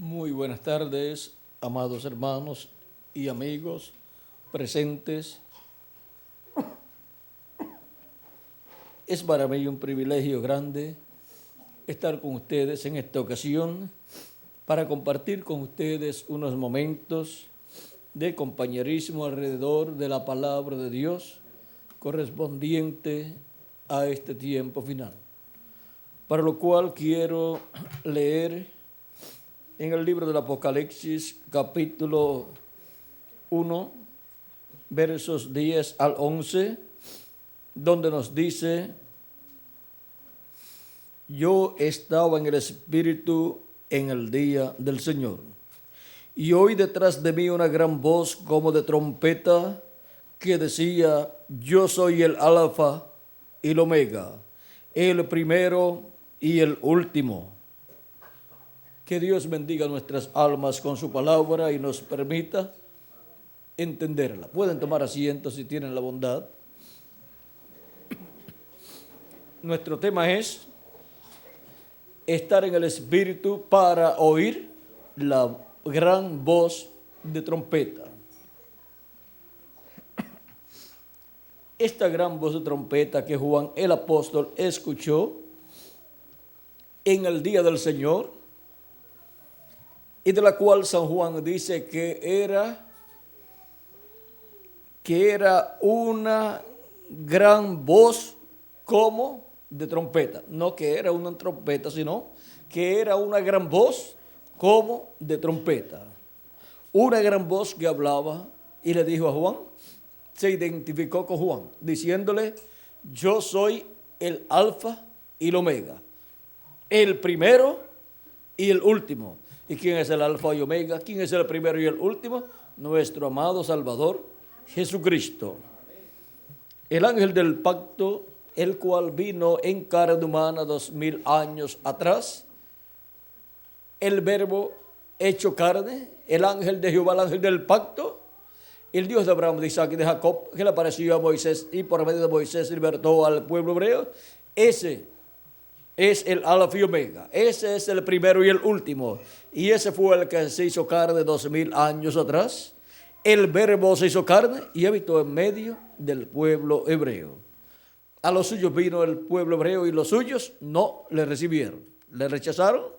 Muy buenas tardes, amados hermanos y amigos presentes. Es para mí un privilegio grande estar con ustedes en esta ocasión para compartir con ustedes unos momentos de compañerismo alrededor de la palabra de Dios correspondiente a este tiempo final. Para lo cual quiero leer en el libro del Apocalipsis, capítulo 1, versos 10 al 11, donde nos dice: yo estaba en el Espíritu en el día del Señor, y oí detrás de mí una gran voz como de trompeta que decía: yo soy el Alfa y el Omega, el primero y el último. Que Dios bendiga nuestras almas con su palabra y nos permita entenderla. Pueden tomar asiento si tienen la bondad. Nuestro tema es estar en el Espíritu para oír la gran voz de trompeta. Esta gran voz de trompeta que Juan el apóstol escuchó en el día del Señor, y de la cual San Juan dice que era una gran voz como de trompeta. No que era una trompeta, sino que era una gran voz como de trompeta. Una gran voz que hablaba y le dijo a Juan, se identificó con Juan, diciéndole: yo soy el Alfa y el Omega, el primero y el último. ¿Y quién es el Alfa y Omega? ¿Quién es el primero y el último? Nuestro amado Salvador Jesucristo. El ángel del pacto, el cual vino en carne humana 2000 años atrás. El verbo hecho carne, el ángel de Jehová, el ángel del pacto, el Dios de Abraham, de Isaac y de Jacob, que le apareció a Moisés y por medio de Moisés libertó al pueblo hebreo. Ese es el Alfa y Omega, ese es el primero y el último, y ese fue el que se hizo carne 2000 años atrás. El verbo se hizo carne y habitó en medio del pueblo hebreo. A los suyos vino el pueblo hebreo y los suyos no le recibieron, le rechazaron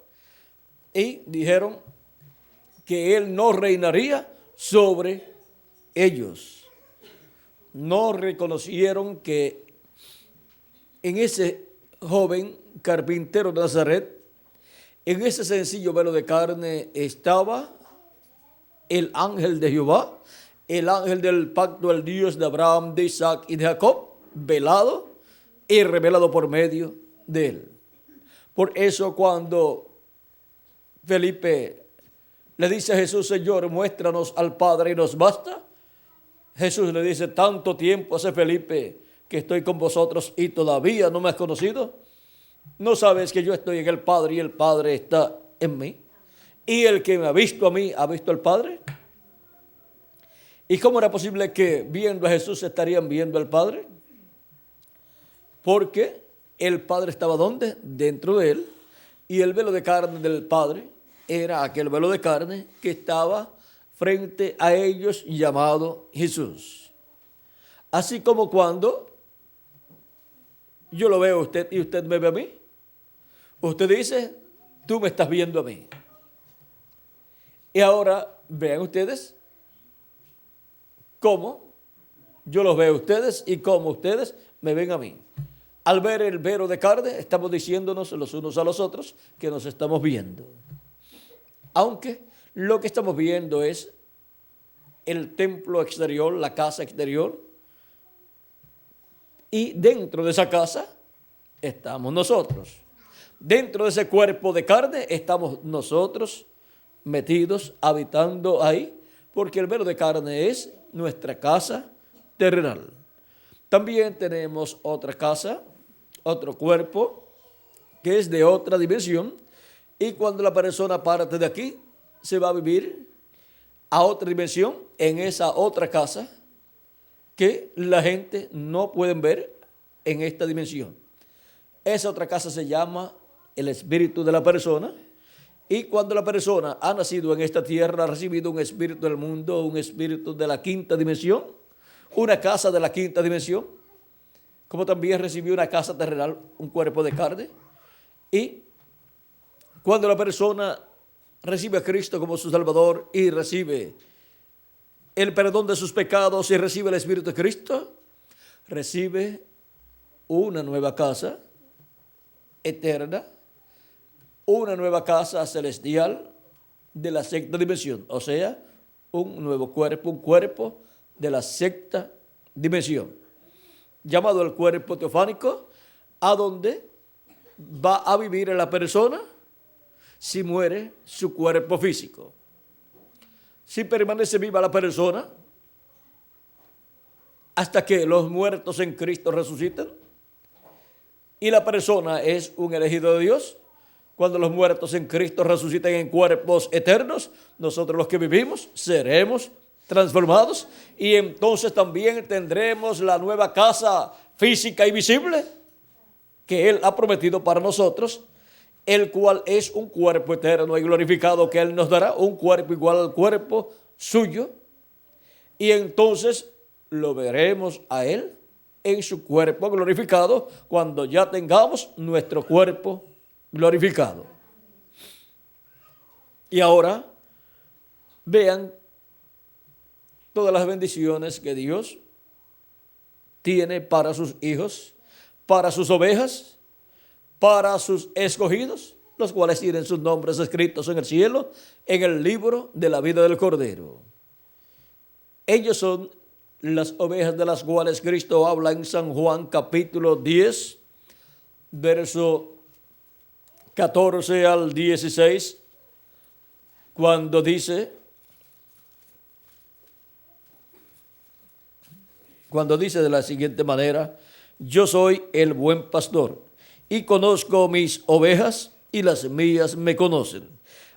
y dijeron que él no reinaría sobre ellos. No reconocieron que en ese joven carpintero de Nazaret, en ese sencillo velo de carne, estaba el ángel de Jehová, el ángel del pacto, el Dios de Abraham, de Isaac y de Jacob, velado y revelado por medio de él. Por eso cuando Felipe le dice a Jesús: Señor, muéstranos al Padre y nos basta, Jesús le dice: tanto tiempo hace, Felipe, que estoy con vosotros y todavía no me has conocido. ¿No sabes que yo estoy en el Padre y el Padre está en mí? Y el que me ha visto a mí, ha visto al Padre. ¿Y cómo era posible que viendo a Jesús estarían viendo al Padre? Porque el Padre estaba ¿dónde? Dentro de él. Y el velo de carne del Padre era aquel velo de carne que estaba frente a ellos, llamado Jesús. Así como cuando yo lo veo a usted y usted me ve a mí, usted dice: tú me estás viendo a mí. Y ahora vean ustedes cómo yo los veo a ustedes y cómo ustedes me ven a mí. Al ver el velo de carne, estamos diciéndonos los unos a los otros que nos estamos viendo. Aunque lo que estamos viendo es el templo exterior, la casa exterior, y dentro de esa casa estamos nosotros. Dentro de ese cuerpo de carne estamos nosotros metidos, habitando ahí, porque el velo de carne es nuestra casa terrenal. También tenemos otra casa, otro cuerpo, que es de otra dimensión, y cuando la persona parte de aquí, se va a vivir a otra dimensión, en esa otra casa, que la gente no puede ver en esta dimensión. Esa otra casa se llama el espíritu de la persona, Y cuando la persona ha nacido en esta tierra, ha recibido un espíritu del mundo, un espíritu de la quinta dimensión, una casa de la quinta dimensión, como también recibió una casa terrenal, un cuerpo de carne. Y cuando la persona recibe a Cristo como su Salvador y recibe el perdón de sus pecados y recibe el Espíritu de Cristo, recibe una nueva casa eterna, una nueva casa celestial de la sexta dimensión, o sea, un nuevo cuerpo, un cuerpo de la sexta dimensión, llamado el cuerpo teofánico, a donde va a vivir la persona si muere su cuerpo físico. Si permanece viva la persona hasta que los muertos en Cristo resucitan y la persona es un elegido de Dios, cuando los muertos en Cristo resuciten en cuerpos eternos, nosotros los que vivimos seremos transformados y entonces también tendremos la nueva casa física y visible que Él ha prometido para nosotros, el cual es un cuerpo eterno y glorificado que Él nos dará, un cuerpo igual al cuerpo suyo, y entonces lo veremos a Él en su cuerpo glorificado cuando ya tengamos nuestro cuerpo glorificado. Y ahora vean todas las bendiciones que Dios tiene para sus hijos, para sus ovejas, para sus escogidos, los cuales tienen sus nombres escritos en el cielo, en el libro de la vida del Cordero. Ellos son las ovejas de las cuales Cristo habla en San Juan capítulo 10, verso 14 al 16, cuando dice de la siguiente manera: yo soy el buen pastor y conozco mis ovejas y las mías me conocen,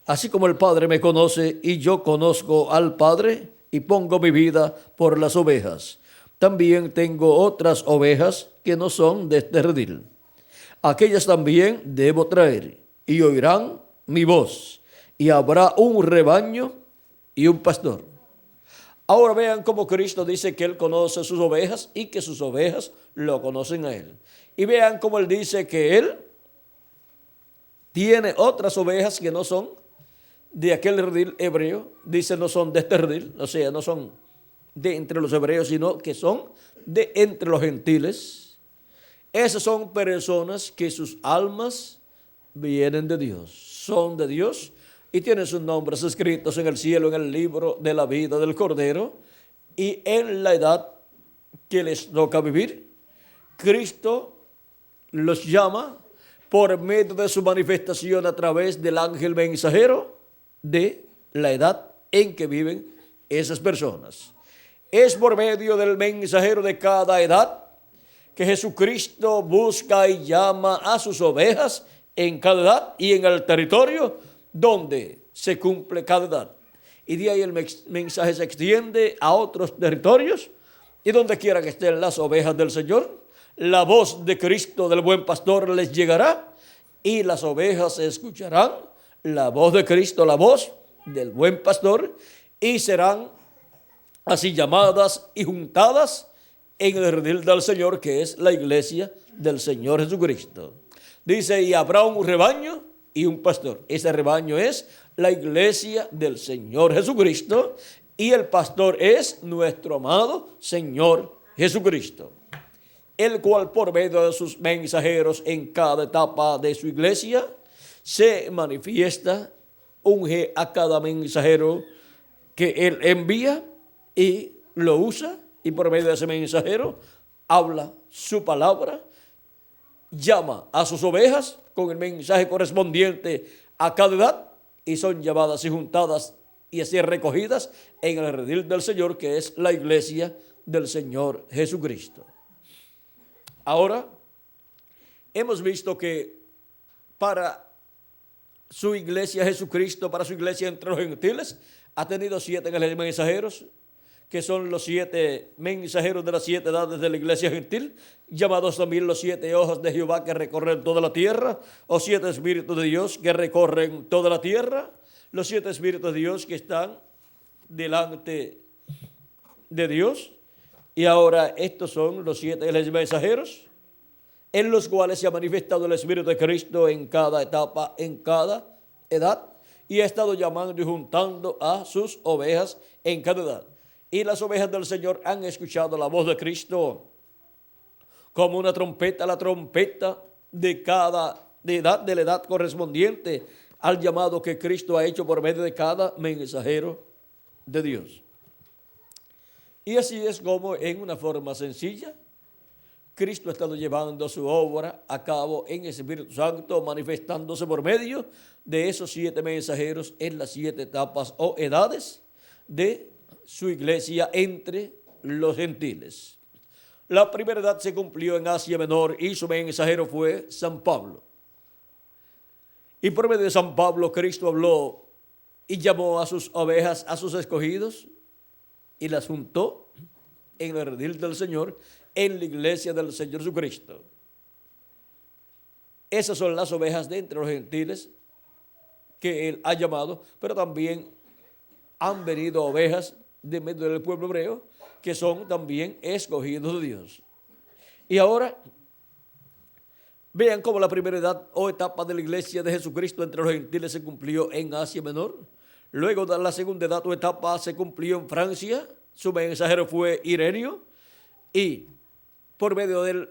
así como el Padre me conoce y yo conozco al Padre y pongo mi vida por las ovejas. También tengo otras ovejas que no son de este redil. Aquellas también debo traer y oirán mi voz y habrá un rebaño y un pastor. Ahora vean cómo Cristo dice que Él conoce sus ovejas y que sus ovejas lo conocen a Él. Y vean cómo Él dice que Él tiene otras ovejas que no son de aquel redil hebreo. Dice no son de este redil, o sea, no son de entre los hebreos, sino que son de entre los gentiles. Esas son personas que sus almas vienen de Dios, son de Dios y tienen sus nombres escritos en el cielo, en el libro de la vida del Cordero. Y en la edad que les toca vivir, Cristo los llama por medio de su manifestación a través del ángel mensajero de la edad en que viven esas personas. Es por medio del mensajero de cada edad que Jesucristo busca y llama a sus ovejas en cada edad y en el territorio donde se cumple cada edad. Y de ahí el mensaje se extiende a otros territorios y donde quiera que estén las ovejas del Señor, la voz de Cristo del buen pastor les llegará y las ovejas escucharán la voz de Cristo, la voz del buen pastor, y serán así llamadas y juntadas en el redil del Señor, que es la iglesia del Señor Jesucristo. Dice, y habrá un rebaño y un pastor. Ese rebaño es la iglesia del Señor Jesucristo y el pastor es nuestro amado Señor Jesucristo, el cual por medio de sus mensajeros en cada etapa de su iglesia se manifiesta, unge a cada mensajero que Él envía y lo usa, y por medio de ese mensajero habla su palabra, llama a sus ovejas con el mensaje correspondiente a cada edad y son llevadas y juntadas y así recogidas en el redil del Señor, que es la iglesia del Señor Jesucristo. Ahora, hemos visto que para su iglesia Jesucristo, para su iglesia entre los gentiles, ha tenido 7 ángeles mensajeros que son los 7 mensajeros de las 7 edades de la iglesia gentil, llamados también los 7 ojos de Jehová que recorren toda la tierra, o 7 espíritus de Dios que recorren toda la tierra, los 7 espíritus de Dios que están delante de Dios. Y ahora estos son los 7 mensajeros, en los cuales se ha manifestado el Espíritu de Cristo en cada etapa, en cada edad, y ha estado llamando y juntando a sus ovejas en cada edad. Y las ovejas del Señor han escuchado la voz de Cristo como una trompeta, la trompeta de cada edad, de la edad correspondiente al llamado que Cristo ha hecho por medio de cada mensajero de Dios. Y así es como en una forma sencilla Cristo ha estado llevando su obra a cabo en el Espíritu Santo, manifestándose por medio de esos 7 mensajeros en las 7 etapas o edades de su iglesia entre los gentiles. La primera edad se cumplió en Asia Menor y su mensajero fue San Pablo. Y por medio de San Pablo Cristo habló y llamó a sus ovejas, a sus escogidos, y las juntó en el redil del Señor, en la iglesia del Señor Jesucristo. Esas son las ovejas de entre los gentiles que Él ha llamado, pero también han venido ovejas de medio del pueblo hebreo que son también escogidos de Dios. Y ahora vean cómo la primera edad o etapa de la iglesia de Jesucristo entre los gentiles se cumplió en Asia Menor. Luego de la segunda edad o etapa se cumplió en Francia. Su mensajero fue Ireneo, y por medio del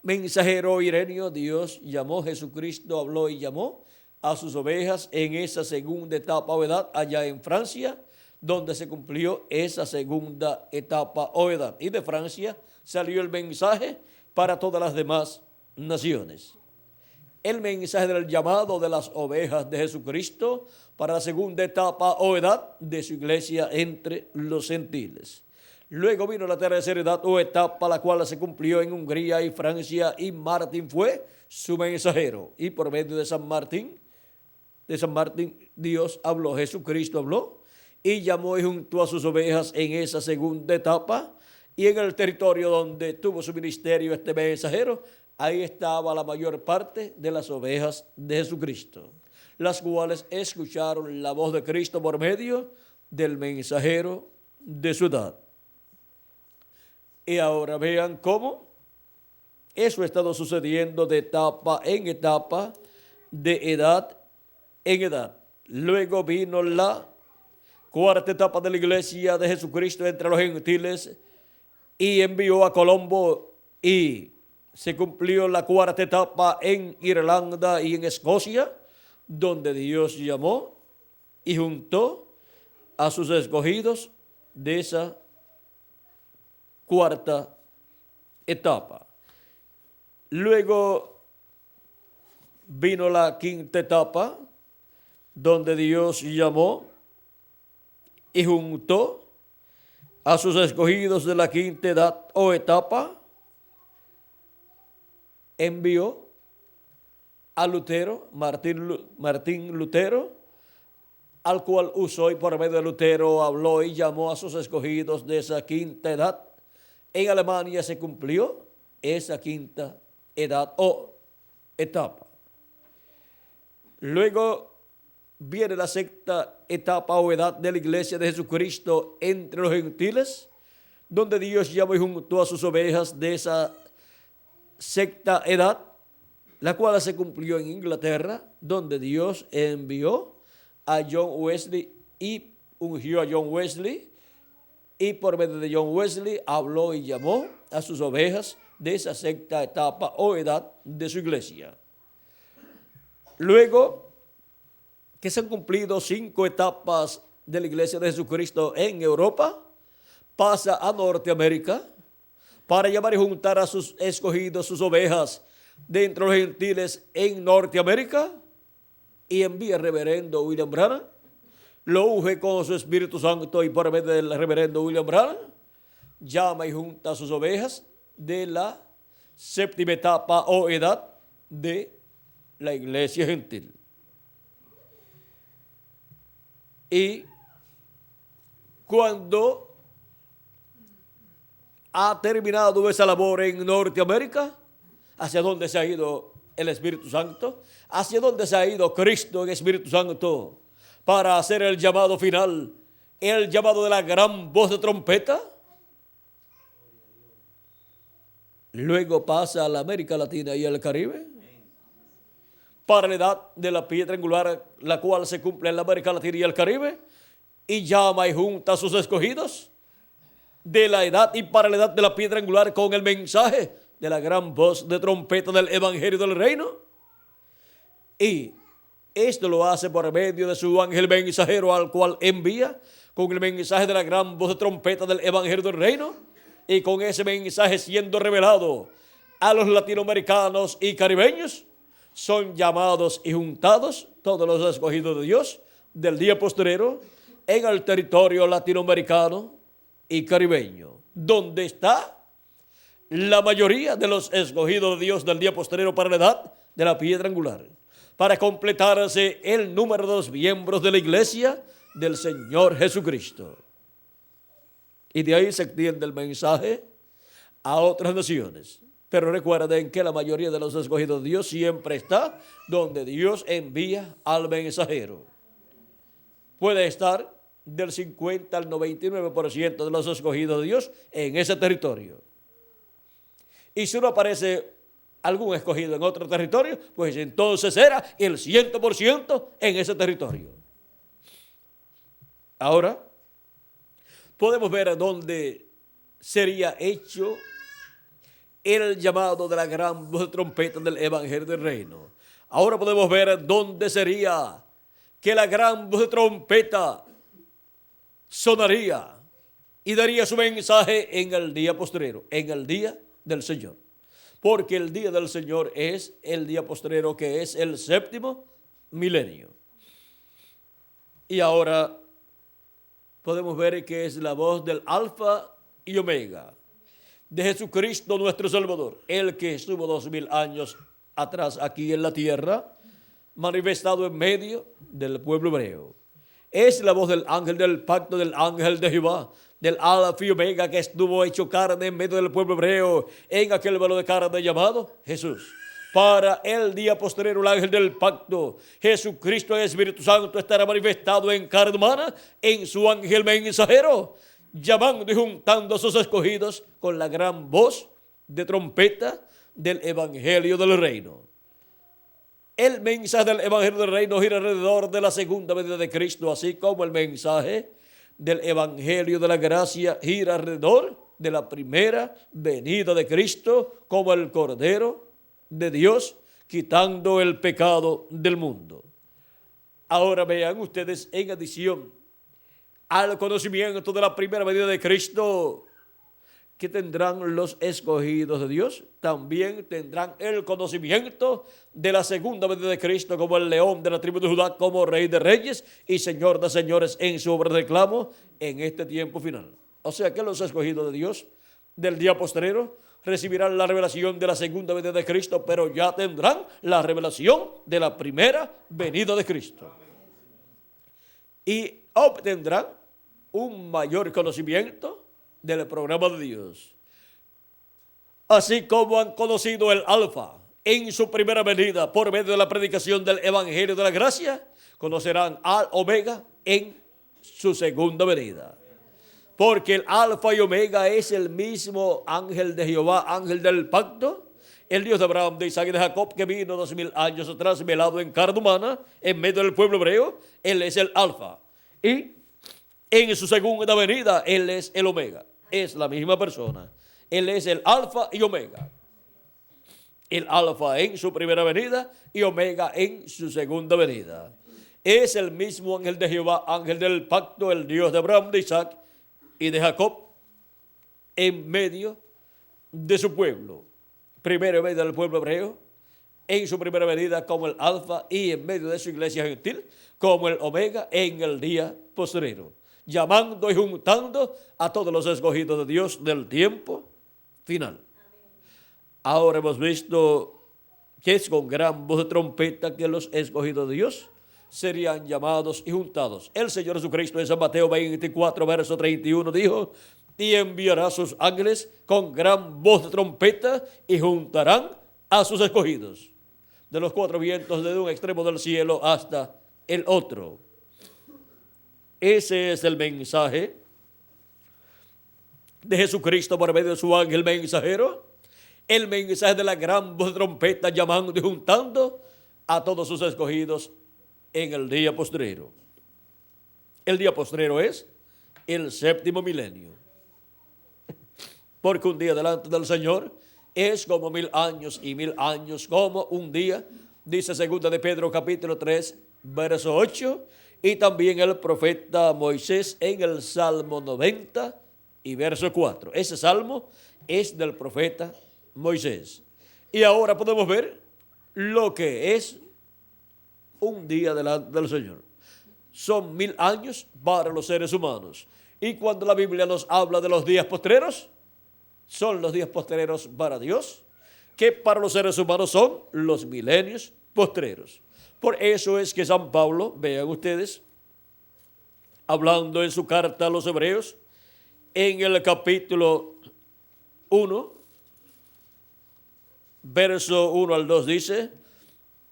mensajero Ireneo Dios llamó, Jesucristo habló y llamó a sus ovejas en esa segunda etapa o edad allá en Francia, donde se cumplió esa segunda etapa o edad. Y de Francia salió el mensaje para todas las demás naciones. El mensaje del llamado de las ovejas de Jesucristo para la segunda etapa o edad de su iglesia entre los gentiles. Luego vino la tercera edad o etapa, la cual se cumplió en Hungría y Francia, y Martín fue su mensajero. Y por medio de San Martín, Dios habló, Jesucristo habló, y llamó y juntó a sus ovejas en esa segunda etapa, y en el territorio donde tuvo su ministerio este mensajero, ahí estaba la mayor parte de las ovejas de Jesucristo, las cuales escucharon la voz de Cristo por medio del mensajero de su edad. Y ahora vean cómo eso ha estado sucediendo de etapa en etapa, de edad en edad. Luego vino la cuarta etapa de la iglesia de Jesucristo entre los gentiles, y envió a Colombo, y se cumplió la cuarta etapa en Irlanda y en Escocia, donde Dios llamó y juntó a sus escogidos de esa cuarta etapa. Luego vino la quinta etapa, donde Dios llamó y juntó a sus escogidos de la quinta edad o etapa. Envió a Lutero, Martín Lutero, al cual usó, y por medio de Lutero habló y llamó a sus escogidos de esa quinta edad. En Alemania se cumplió esa quinta edad o etapa. Luego viene la sexta etapa o edad de la iglesia de Jesucristo entre los gentiles, donde Dios llamó y juntó a sus ovejas de esa sexta edad, la cual se cumplió en Inglaterra, donde Dios envió a John Wesley y ungió a John Wesley, y por medio de John Wesley habló y llamó a sus ovejas de esa sexta etapa o edad de su iglesia. Luego que se han cumplido 5 etapas de la iglesia de Jesucristo en Europa, pasa a Norteamérica para llamar y juntar a sus escogidos, sus ovejas, de entre los gentiles en Norteamérica, y envía al reverendo William Branham, lo unge con su Espíritu Santo, y por medio del reverendo William Branham llama y junta a sus ovejas de la séptima etapa o edad de la iglesia gentil. Y cuando ha terminado esa labor en Norteamérica, ¿hacia dónde se ha ido el Espíritu Santo? ¿Hacia dónde se ha ido Cristo en Espíritu Santo para hacer el llamado final, el llamado de la gran voz de trompeta? Luego pasa a la América Latina y al Caribe, para la edad de la piedra angular, la cual se cumple en la América Latina y el Caribe, y llama y junta a sus escogidos de la edad y para la edad de la piedra angular con el mensaje de la gran voz de trompeta del Evangelio del Reino. Y esto lo hace por medio de su ángel mensajero, al cual envía con el mensaje de la gran voz de trompeta del Evangelio del Reino, y con ese mensaje siendo revelado a los latinoamericanos y caribeños, son llamados y juntados todos los escogidos de Dios del día postrero en el territorio latinoamericano y caribeño, donde está la mayoría de los escogidos de Dios del día postrero para la edad de la piedra angular, para completarse el número de los miembros de la iglesia del Señor Jesucristo. Y de ahí se extiende el mensaje a otras naciones. Pero recuerden que la mayoría de los escogidos de Dios siempre está donde Dios envía al mensajero. Puede estar del 50 al 99% de los escogidos de Dios en ese territorio. Y si no aparece algún escogido en otro territorio, pues entonces era el 100% en ese territorio. Ahora, podemos ver dónde sería hecho el llamado de la gran voz de trompeta del Evangelio del Reino. Ahora podemos ver dónde sería que la gran voz de trompeta sonaría y daría su mensaje en el día postrero, en el día del Señor. Porque el día del Señor es el día postrero, que es el séptimo milenio. Y ahora podemos ver que es la voz del Alfa y Omega, de Jesucristo nuestro Salvador, el que estuvo 2000 años atrás aquí en la tierra, manifestado en medio del pueblo hebreo. Es la voz del ángel del pacto, del ángel de Jehová, del Alfa y Omega, que estuvo hecho carne en medio del pueblo hebreo, en aquel velo de carne llamado Jesús. Para el día postrero, el ángel del pacto, Jesucristo, el Espíritu Santo, estará manifestado en carne humana, en su ángel mensajero, llamando y juntando a sus escogidos con la gran voz de trompeta del Evangelio del Reino. El mensaje del Evangelio del Reino gira alrededor de la segunda venida de Cristo, así como el mensaje del Evangelio de la Gracia gira alrededor de la primera venida de Cristo como el Cordero de Dios, quitando el pecado del mundo. Ahora vean ustedes, en adición al conocimiento de la primera venida de Cristo, que tendrán los escogidos de Dios, también tendrán el conocimiento de la segunda venida de Cristo como el león de la tribu de Judá, como Rey de Reyes y Señor de Señores en su obra de reclamo en este tiempo final. O sea que los escogidos de Dios del día postrero recibirán la revelación de la segunda venida de Cristo, pero ya tendrán la revelación de la primera venida de Cristo. Y obtendrán un mayor conocimiento del programa de Dios. Así como han conocido el Alfa en su primera venida por medio de la predicación del Evangelio de la Gracia, conocerán al Omega en su segunda venida. Porque el Alfa y Omega es el mismo ángel de Jehová, ángel del pacto, el Dios de Abraham, de Isaac y de Jacob, que vino 2000 años atrás velado en carne humana en medio del pueblo hebreo. Él es el Alfa. Y en su segunda venida, Él es el Omega. Es la misma persona. Él es el Alfa y Omega. El Alfa en su primera venida y Omega en su segunda venida. Es el mismo ángel de Jehová, ángel del pacto, el Dios de Abraham, de Isaac y de Jacob, en medio de su pueblo. Primero en medio del pueblo hebreo, en su primera venida como el Alfa, y en medio de su iglesia gentil como el Omega en el día postrero, llamando y juntando a todos los escogidos de Dios del tiempo final. Ahora hemos visto que es con gran voz de trompeta que los escogidos de Dios serían llamados y juntados. El Señor Jesucristo en San Mateo 24, verso 31 dijo: y enviará a sus ángeles con gran voz de trompeta y juntarán a sus escogidos de los cuatro vientos desde un extremo del cielo hasta el otro. Ese es el mensaje de Jesucristo por medio de su ángel mensajero. El mensaje de la gran voz de trompeta llamando y juntando a todos sus escogidos en el día postrero. El día postrero es el séptimo milenio. Porque un día delante del Señor es como 1000 años y 1000 años como un día, dice segunda de Pedro capítulo 3, verso 8, y también el profeta Moisés en el Salmo 90 y verso 4. Ese salmo es del profeta Moisés. Y ahora podemos ver lo que es un día delante del Señor. Son 1000 años para los seres humanos. Y cuando la Biblia nos habla de los días postreros, son los días postreros para Dios, que para los seres humanos son los milenios postreros. Por eso es que San Pablo, vean ustedes, hablando en su carta a los Hebreos, en el capítulo 1, verso 1 al 2 dice,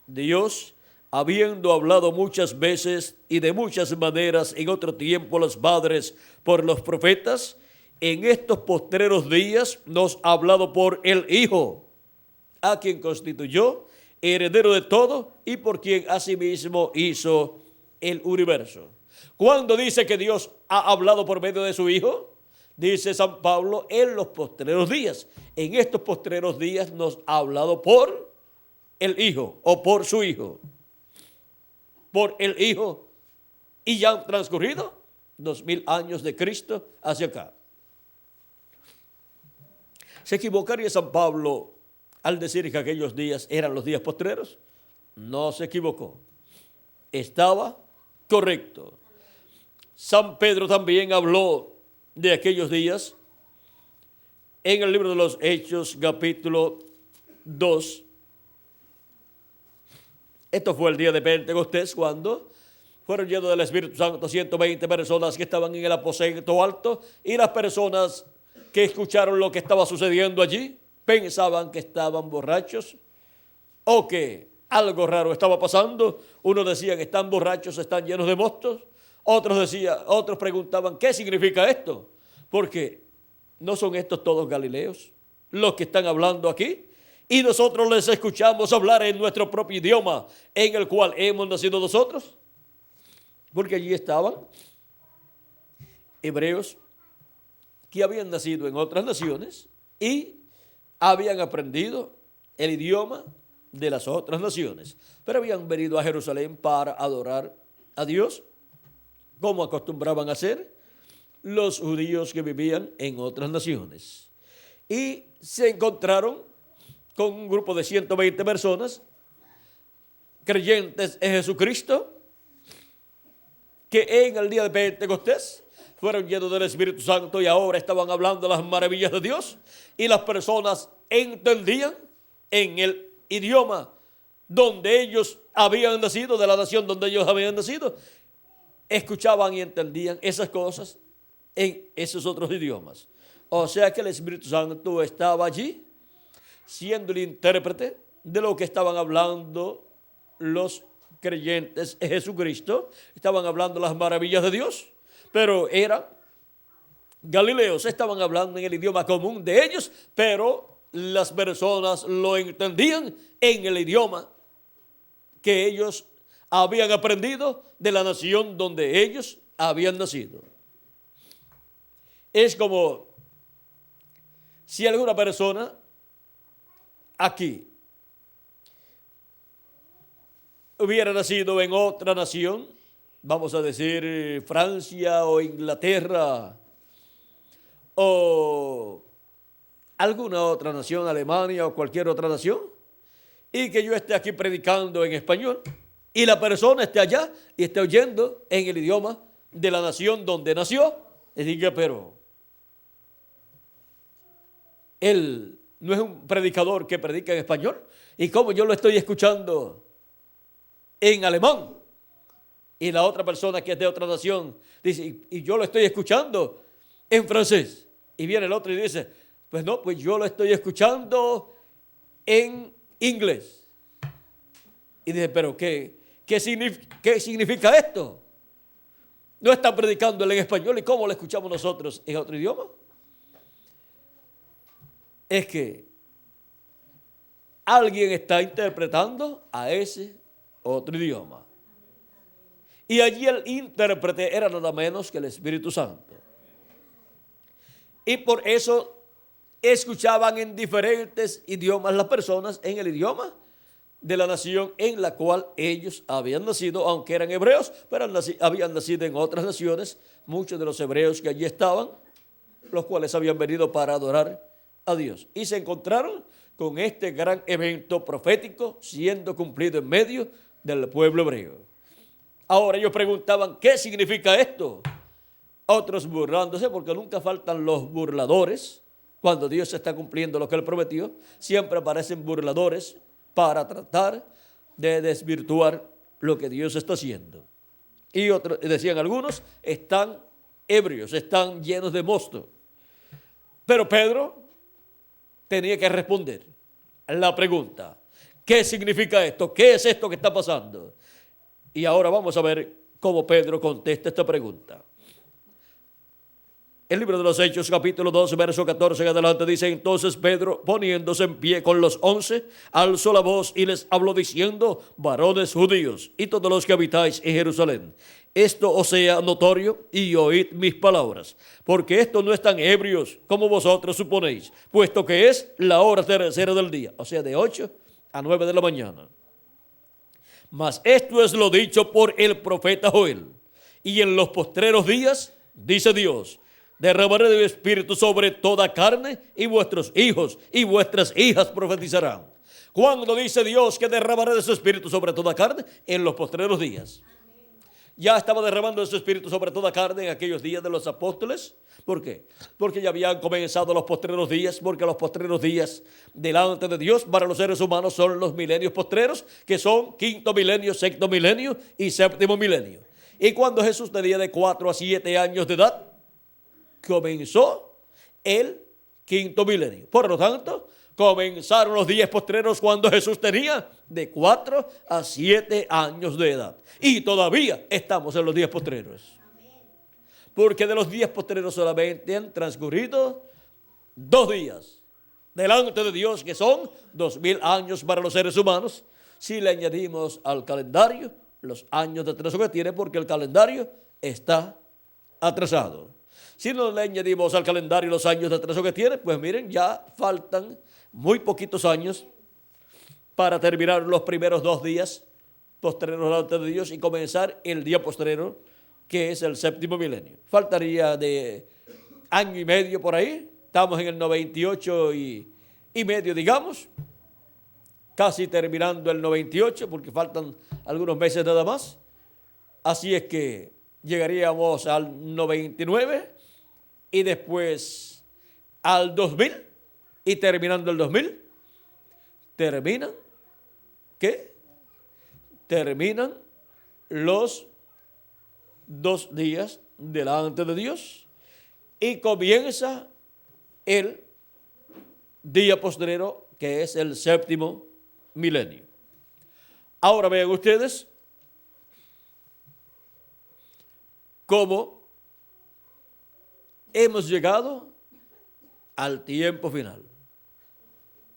Dios, habiendo hablado muchas veces y de muchas maneras en otro tiempo a los padres por los profetas, en estos postreros días nos ha hablado por el Hijo, a quien constituyó heredero de todo y por quien asimismo hizo el universo. ¿Cuándo dice que Dios ha hablado por medio de su Hijo? Dice San Pablo, en los postreros días. En estos postreros días nos ha hablado por el Hijo o por su Hijo. Por el Hijo. Y ya han transcurrido 2000 años de Cristo hacia acá. ¿Se equivocaría San Pablo al decir que aquellos días eran los días postreros? No se equivocó. Estaba correcto. San Pedro también habló de aquellos días en el libro de los Hechos, capítulo 2. Esto fue el día de Pentecostés, cuando fueron llenos del Espíritu Santo 120 personas que estaban en el aposento alto, y las personas que escucharon lo que estaba sucediendo allí pensaban que estaban borrachos o que algo raro estaba pasando. Unos decían que están borrachos, están llenos de mostos. Otros preguntaban, ¿qué significa esto? Porque no son estos todos galileos los que están hablando aquí, y nosotros les escuchamos hablar en nuestro propio idioma en el cual hemos nacido nosotros. Porque allí estaban hebreos que habían nacido en otras naciones y habían aprendido el idioma de las otras naciones, pero habían venido a Jerusalén para adorar a Dios, como acostumbraban a hacer los judíos que vivían en otras naciones. Y se encontraron con un grupo de 120 personas, creyentes en Jesucristo, que en el día de Pentecostés fueron llenos del Espíritu Santo y ahora estaban hablando las maravillas de Dios, y las personas entendían en el idioma donde ellos habían nacido, de la nación donde ellos habían nacido, escuchaban y entendían esas cosas en esos otros idiomas. O sea que el Espíritu Santo estaba allí siendo el intérprete de lo que estaban hablando los creyentes en Jesucristo. Estaban hablando las maravillas de Dios, pero eran galileos, estaban hablando en el idioma común de ellos, pero las personas lo entendían en el idioma que ellos habían aprendido de la nación donde ellos habían nacido. Es como si alguna persona aquí hubiera nacido en otra nación, vamos a decir Francia o Inglaterra o alguna otra nación, Alemania o cualquier otra nación, y que yo esté aquí predicando en español y la persona esté allá y esté oyendo en el idioma de la nación donde nació, y diga, pero él no es un predicador que predica en español, y como yo lo estoy escuchando en alemán, y la otra persona que es de otra nación dice, y yo lo estoy escuchando en francés. Y viene el otro y dice, pues no, pues yo lo estoy escuchando en inglés. Y dice, pero ¿qué significa esto? No está predicando él en español, ¿y cómo lo escuchamos nosotros en otro idioma? Es que alguien está interpretando a ese otro idioma. Y allí el intérprete era nada menos que el Espíritu Santo. Y por eso escuchaban en diferentes idiomas las personas en el idioma de la nación en la cual ellos habían nacido, aunque eran hebreos, pero habían nacido en otras naciones, muchos de los hebreos que allí estaban, los cuales habían venido para adorar a Dios. Y se encontraron con este gran evento profético siendo cumplido en medio del pueblo hebreo. Ahora ellos preguntaban, ¿qué significa esto? Otros burlándose, porque nunca faltan los burladores. Cuando Dios está cumpliendo lo que Él prometió, siempre aparecen burladores para tratar de desvirtuar lo que Dios está haciendo. Y otros, decían algunos, están ebrios, están llenos de mosto. Pero Pedro tenía que responder la pregunta, ¿qué significa esto? ¿Qué es esto que está pasando? Y ahora vamos a ver cómo Pedro contesta esta pregunta. El libro de los Hechos, capítulo 2, verso 14 en adelante, dice, entonces Pedro, poniéndose en pie con los 11, alzó la voz y les habló diciendo, varones judíos y todos los que habitáis en Jerusalén, esto os sea notorio y oíd mis palabras, porque estos no están ebrios como vosotros suponéis, puesto que es la hora tercera del día, o sea, de 8 a 9 de la mañana. Mas esto es lo dicho por el profeta Joel, y en los postreros días, dice Dios, derramaré de mi espíritu sobre toda carne, y vuestros hijos y vuestras hijas profetizarán. ¿Cuándo dice Dios que derramaré de su espíritu sobre toda carne? En los postreros días. Ya estaba derramando de su espíritu sobre toda carne en aquellos días de los apóstoles. ¿Por qué? Porque ya habían comenzado los postreros días, porque los postreros días delante de Dios para los seres humanos son los milenios postreros, que son quinto milenio, sexto milenio y séptimo milenio. Y cuando Jesús tenía de 4 a 7 años de edad, comenzó el quinto milenio. Por lo tanto, comenzaron los días postreros cuando Jesús tenía de 4 a 7 años de edad. Y todavía estamos en los días postreros. Porque de los días postreros solamente han transcurrido 2 días delante de Dios, que son 2000 años para los seres humanos, si le añadimos al calendario los años de atraso que tiene, porque el calendario está atrasado. Si no le añadimos al calendario los años de atraso que tiene, pues miren, ya faltan muy poquitos años para terminar los primeros 2 días postreros delante de Dios y comenzar el día postrero, que es el séptimo milenio. Faltaría de año y medio por ahí. Estamos en el 98 y medio, digamos, casi terminando el 98, porque faltan algunos meses nada más. Así es que llegaríamos al 99 y después al 2000, y terminando el 2000, terminan, ¿qué? Terminan los 2 días delante de Dios y comienza el día postrero, que es el séptimo milenio. Ahora vean ustedes cómo hemos llegado al tiempo final.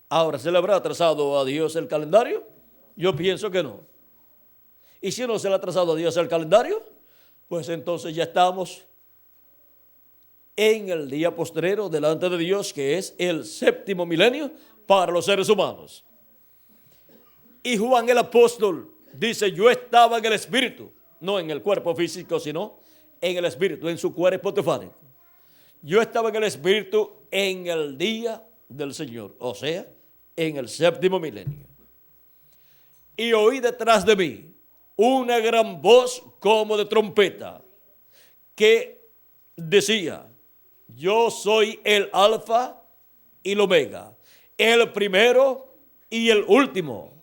Ahora, ¿se le habrá atrasado a Dios el calendario? Yo pienso que no. Y si no se le ha atrasado a Dios el calendario, pues entonces ya estamos en el día postrero delante de Dios, que es el séptimo milenio para los seres humanos. Y Juan el apóstol dice, yo estaba en el espíritu, no en el cuerpo físico, sino en el espíritu, en su cuerpo teofánico. Yo estaba en el espíritu en el día del Señor, o sea, en el séptimo milenio. Y oí detrás de mí una gran voz como de trompeta que decía, yo soy el alfa y el omega, el primero y el último.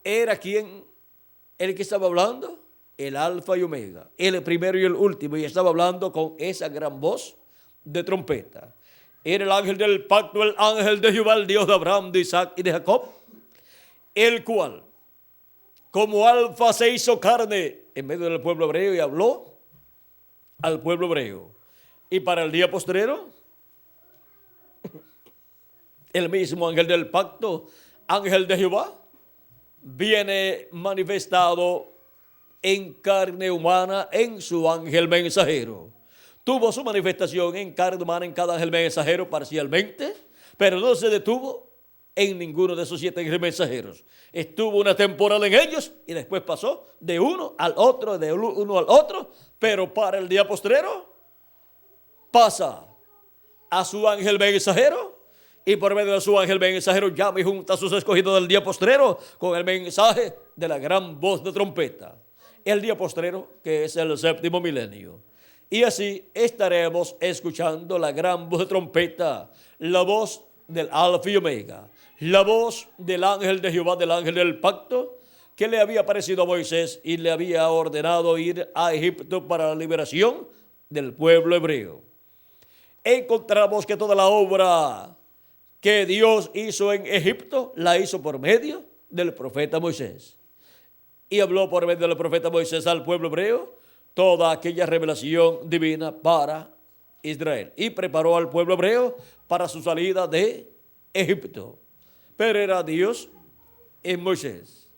¿Era quién el que estaba hablando? El alfa y omega, el primero y el último. Y estaba hablando con esa gran voz de trompeta. Era el ángel del pacto, el ángel de Jehová, el Dios de Abraham, de Isaac y de Jacob, el cual, como alfa, se hizo carne en medio del pueblo hebreo y habló al pueblo hebreo. Y para el día postrero, el mismo ángel del pacto, ángel de Jehová, viene manifestado en carne humana en su ángel mensajero. Tuvo su manifestación en carne humana en cada ángel mensajero parcialmente, pero no se detuvo en ninguno de esos 7 ángeles mensajeros. Estuvo una temporada en ellos y después pasó de uno al otro, de uno al otro, pero para el día postrero pasa a su ángel mensajero y por medio de su ángel mensajero llama y junta a sus escogidos del día postrero con el mensaje de la gran voz de trompeta. El día postrero, que es el séptimo milenio. Y así estaremos escuchando la gran voz de trompeta, la voz del Alfa y Omega, la voz del ángel de Jehová, del ángel del pacto, que le había aparecido a Moisés y le había ordenado ir a Egipto para la liberación del pueblo hebreo. Encontramos que toda la obra que Dios hizo en Egipto, la hizo por medio del profeta Moisés. Y habló por medio del profeta Moisés al pueblo hebreo toda aquella revelación divina para Israel. Y preparó al pueblo hebreo para su salida de Egipto. Pero era Dios en Moisés.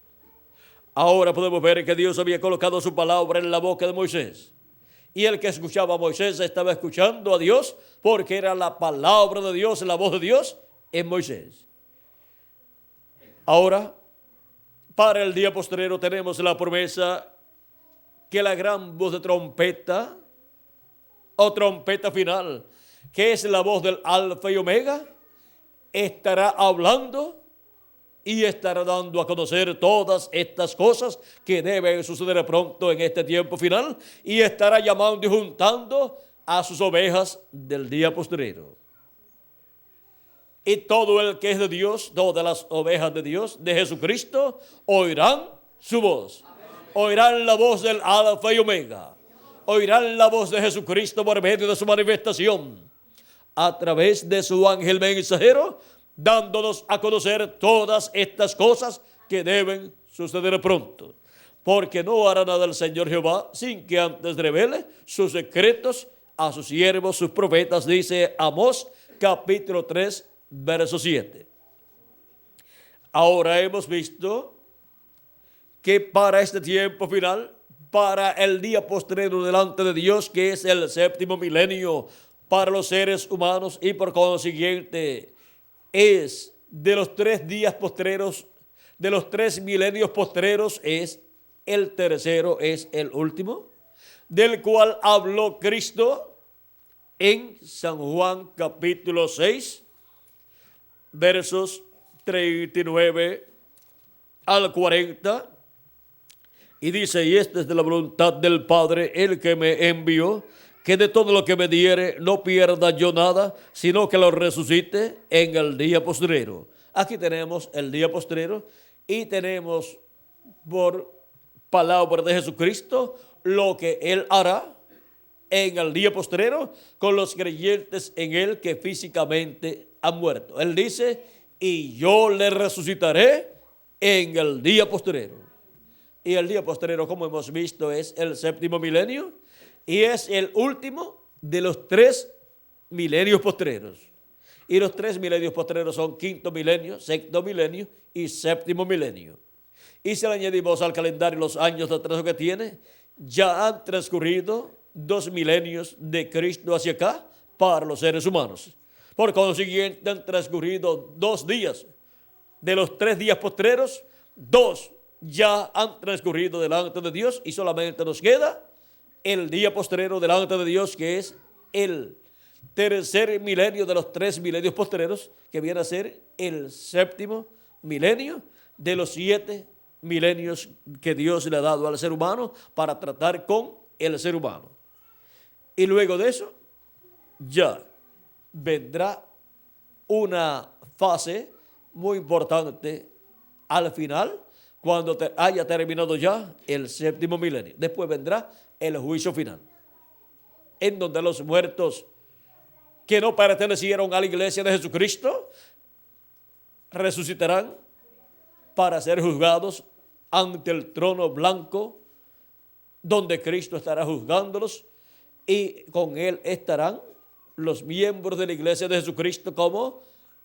Ahora podemos ver que Dios había colocado su palabra en la boca de Moisés. Y el que escuchaba a Moisés estaba escuchando a Dios porque era la palabra de Dios, la voz de Dios en Moisés. Ahora, para el día postrero tenemos la promesa que la gran voz de trompeta o trompeta final, que es la voz del Alfa y Omega, estará hablando y estará dando a conocer todas estas cosas que deben suceder pronto en este tiempo final y estará llamando y juntando a sus ovejas del día postrero. Y todo el que es de Dios, todas las ovejas de Dios, de Jesucristo, oirán su voz. Oirán la voz del Alfa y Omega. Oirán la voz de Jesucristo por medio de su manifestación, a través de su ángel mensajero, dándonos a conocer todas estas cosas que deben suceder pronto. Porque no hará nada el Señor Jehová sin que antes revele sus secretos a sus siervos, sus profetas, dice Amós capítulo 3, verso 7. Ahora hemos visto que para este tiempo final, para el día postrero delante de Dios, que es el séptimo milenio para los seres humanos y por consiguiente es de los 3 días postreros, de los 3 milenios postreros, es el tercero, es el último, del cual habló Cristo en San Juan capítulo 6, versos 39 al 40, y dice, y esta es de la voluntad del Padre, el que me envió, que de todo lo que me diere no pierda yo nada, sino que lo resucite en el día postrero. Aquí tenemos el día postrero y tenemos por palabra de Jesucristo lo que Él hará en el día postrero con los creyentes en Él que físicamente han muerto. Él dice, y yo le resucitaré en el día postrero. Y el día postrero, como hemos visto, es el séptimo milenio y es el último de los 3 milenios postreros. Y los 3 milenios postreros son quinto milenio, sexto milenio y séptimo milenio. Y si le añadimos al calendario los años de atraso que tiene, ya han transcurrido 2 milenios de Cristo hacia acá para los seres humanos. Por consiguiente, han transcurrido 2 días. De los 3 días postreros, 2 ya han transcurrido delante de Dios y solamente nos queda el día postrero delante de Dios, que es el tercer milenio de los 3 milenios postreros, que viene a ser el séptimo milenio de los 7 milenios que Dios le ha dado al ser humano para tratar con el ser humano. Y luego de eso ya vendrá una fase muy importante al final, cuando haya terminado ya el séptimo milenio. Después vendrá el juicio final, en donde los muertos que no pertenecieron a la iglesia de Jesucristo, resucitarán para ser juzgados ante el trono blanco, donde Cristo estará juzgándolos, y con Él estarán los miembros de la iglesia de Jesucristo como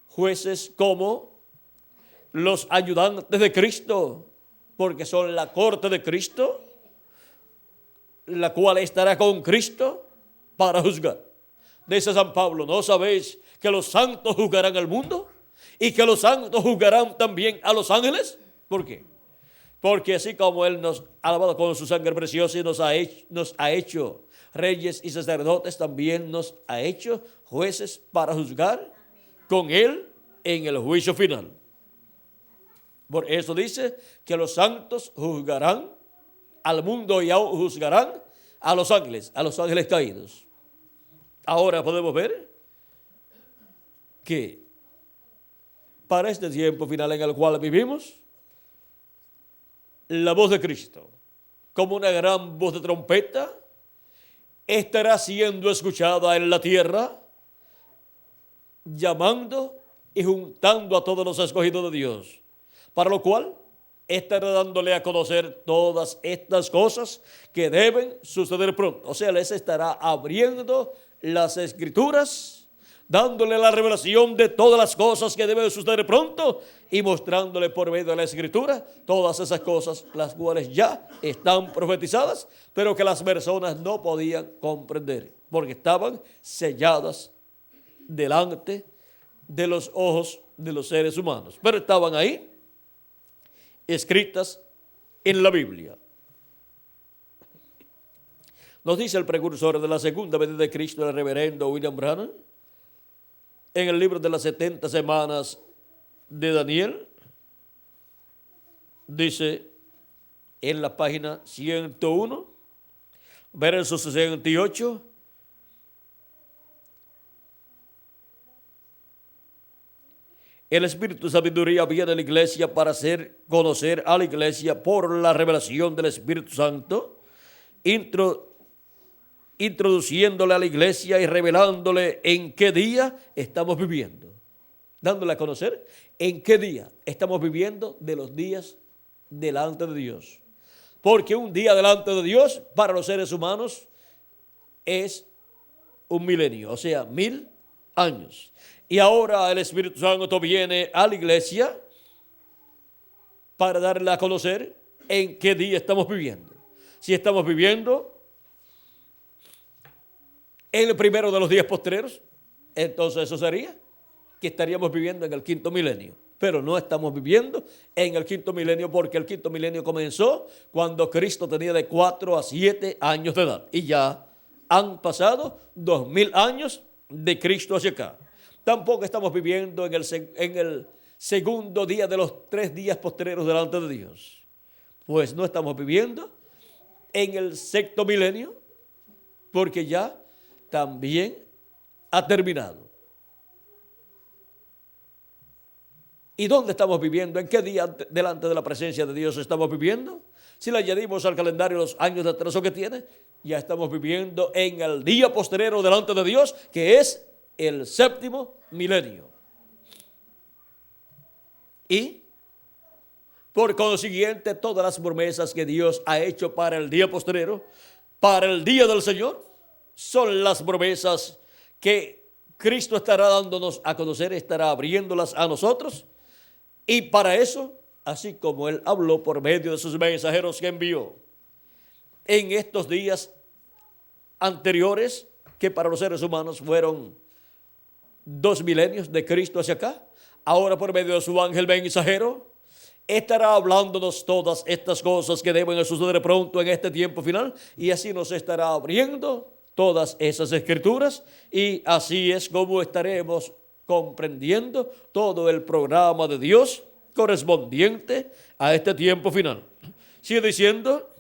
jueces, como los ayudantes de Cristo, porque son la corte de Cristo, la cual estará con Cristo para juzgar. Dice San Pablo, ¿no sabéis que los santos juzgarán al mundo? Y que los santos juzgarán también a los ángeles. ¿Por qué? Porque así como Él nos ha lavado con su sangre preciosa y nos ha hecho reyes y sacerdotes, también nos ha hecho jueces para juzgar con Él en el juicio final. Por eso dice que los santos juzgarán al mundo y aún juzgarán a los ángeles caídos. Ahora podemos ver que para este tiempo final en el cual vivimos, la voz de Cristo, como una gran voz de trompeta, estará siendo escuchada en la tierra, llamando y juntando a todos los escogidos de Dios, para lo cual estará dándole a conocer todas estas cosas que deben suceder pronto. O sea, les estará abriendo las escrituras, dándole la revelación de todas las cosas que deben suceder pronto y mostrándole por medio de la escritura todas esas cosas, las cuales ya están profetizadas, pero que las personas no podían comprender, porque estaban selladas delante de los ojos de los seres humanos, pero estaban ahí, escritas en la Biblia. Nos dice el precursor de la segunda venida de Cristo, el reverendo William Branham, en el libro de las 70 semanas de Daniel, dice en la página 101, verso 68, el Espíritu de Sabiduría viene a la iglesia para hacer conocer a la iglesia por la revelación del Espíritu Santo, introduciéndole a la iglesia y revelándole en qué día estamos viviendo, dándole a conocer en qué día estamos viviendo de los días delante de Dios. Porque un día delante de Dios para los seres humanos es un milenio, o sea, 1000 años. Y ahora el Espíritu Santo viene a la iglesia para darle a conocer en qué día estamos viviendo. Si estamos viviendo en el primero de los días postreros, entonces eso sería que estaríamos viviendo en el quinto milenio. Pero no estamos viviendo en el quinto milenio, porque el quinto milenio comenzó cuando Cristo tenía de 4 a 7 años de edad. Y ya han pasado 2000 años de Cristo hacia acá. Tampoco estamos viviendo en el segundo día de los 3 días postreros delante de Dios. Pues no estamos viviendo en el sexto milenio, porque ya también ha terminado. ¿Y dónde estamos viviendo? ¿En qué día delante de la presencia de Dios estamos viviendo? Si le añadimos al calendario los años de atraso que tiene, ya estamos viviendo en el día postrero delante de Dios, que es el séptimo milenio. Y por consiguiente, todas las promesas que Dios ha hecho para el día postrero, para el día del Señor, son las promesas que Cristo estará dándonos a conocer, estará abriéndolas a nosotros. Y para eso, así como Él habló por medio de sus mensajeros que envió en estos días anteriores, que para los seres humanos fueron 2 milenios de Cristo hacia acá, ahora por medio de su ángel mensajero, estará hablándonos todas estas cosas que deben suceder pronto en este tiempo final, y así nos estará abriendo todas esas escrituras, y así es como estaremos comprendiendo todo el programa de Dios correspondiente a este tiempo final. Sigue diciendo,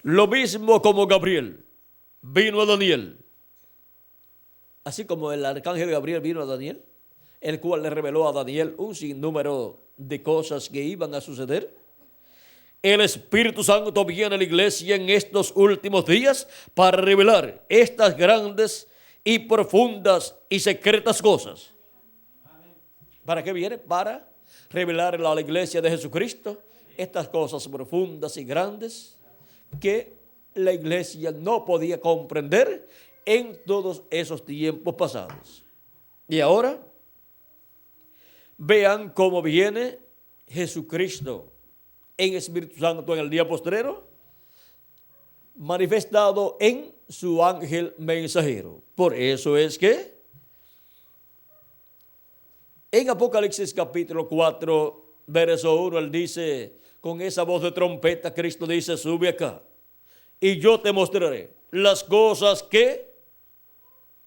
lo mismo como Gabriel vino a Daniel, así como el arcángel Gabriel vino a Daniel, el cual le reveló a Daniel un sinnúmero de cosas que iban a suceder. El Espíritu Santo viene a la iglesia en estos últimos días para revelar estas grandes y profundas y secretas cosas. ¿Para qué viene? Para revelarle a la iglesia de Jesucristo estas cosas profundas y grandes que la iglesia no podía comprender en todos esos tiempos pasados. Y ahora, vean cómo viene Jesucristo en Espíritu Santo en el día postrero, manifestado en su ángel mensajero. Por eso es que en Apocalipsis capítulo 4, verso 1, él dice, con esa voz de trompeta, Cristo dice, sube acá y yo te mostraré las cosas que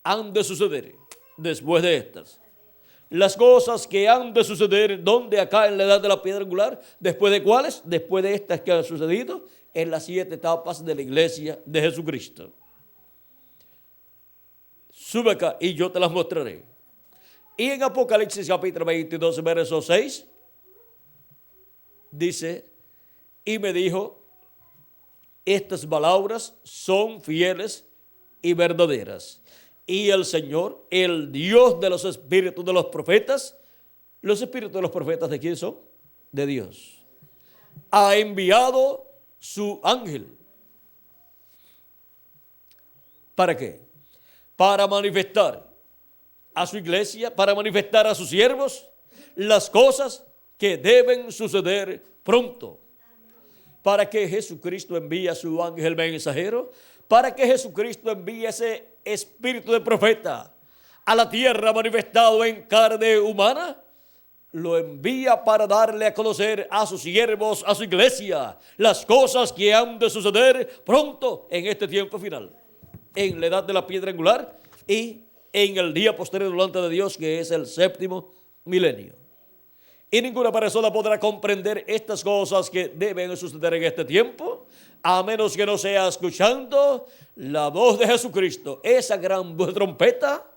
han de suceder después de estas. Las cosas que han de suceder, ¿dónde? Acá en la edad de la piedra angular. ¿Después de cuáles? Después de estas que han sucedido en las 7 etapas de la iglesia de Jesucristo. Sube acá y yo te las mostraré. Y en Apocalipsis capítulo 22, verso 6, dice, y me dijo, estas palabras son fieles y verdaderas. Y el Señor, el Dios de los espíritus de los profetas, ¿los espíritus de los profetas de quién son? De Dios. Ha enviado su ángel. ¿Para qué? Para manifestar a su iglesia, para manifestar a sus siervos las cosas que deben suceder pronto. Para que Jesucristo envíe a su ángel mensajero, para que Jesucristo envíe ese espíritu de profeta a la tierra manifestado en carne humana, lo envía para darle a conocer a sus siervos, a su iglesia, las cosas que han de suceder pronto en este tiempo final, en la edad de la piedra angular y en el día posterior delante de Dios, que es el 7º milenio. Y ninguna persona podrá comprender estas cosas que deben suceder en este tiempo, a menos que no sea escuchando la voz de Jesucristo, esa gran voz de trompeta,